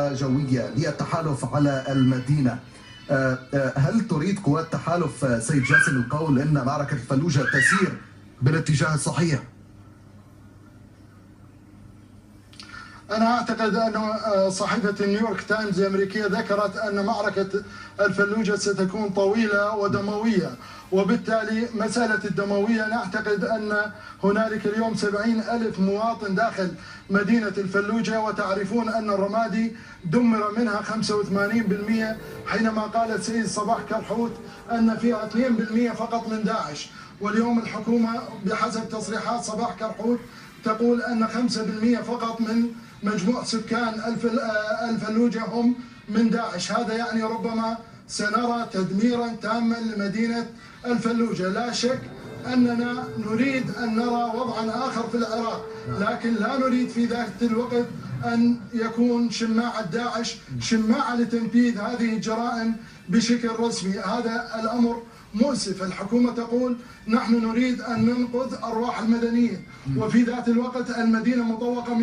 قوة جوية للتحالف على المدينة. هل تريد قوات التحالف سيد جاسم القول أن معركة الفلوجة تسير بالاتجاه الصحيح؟ أنا أعتقد أن صحيفة نيويورك تايمز الأمريكية ذكرت أن معركة الفلوجة ستكون طويلة ودموية، وبالتالي مسألة الدموية نعتقد أن هنالك اليوم 70,000 مواطن داخل مدينة الفلوجة، وتعرفون أن الرمادي دمر منها 85%، حينما قال السيد صباح كرحوت أن فيها 2% فقط من داعش، واليوم الحكومة بحسب تصريحات صباح كرحوت تقول أن 5% فقط من مجموع سكان الفلوجة هم من داعش. هذا يعني ربما سنرى تدميرا تاما لمدينة الفلوجة. لا شك أننا نريد أن نرى وضعا آخر في العراق، لكن لا نريد في ذات الوقت أن يكون شماعة داعش شماعة لتنفيذ هذه الجرائم بشكل رسمي. هذا الأمر مؤسف. الحكومة تقول نحن نريد أن ننقذ أرواح المدنيين، وفي ذات الوقت المدينة مطوقة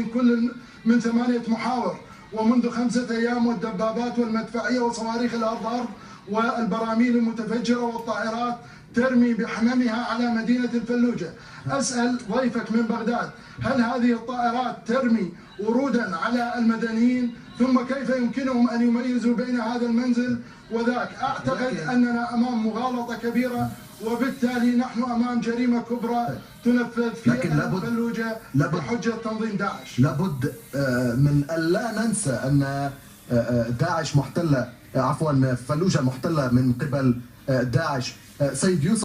من 8 محاور، ومنذ 5 أيام والدبابات والمدفعية وصواريخ الأرض والبراميل المتفجرة والطائرات ترمي بحممها على مدينة الفلوجة. أسأل ضيفك من بغداد، هل هذه الطائرات ترمي ورودا على المدنيين؟ ثم كيف يمكنهم أن يميزوا بين هذا المنزل وذاك؟ أعتقد أننا أمام مغالطة كبيرة، وبالتالي نحن أمام جريمة كبرى تنفذ في الفلوجة بحجة تنظيم داعش. لابد من ألا ننسى أن داعش محتلة، عفوا فلوجة محتلة من قبل داعش. سيد يوسف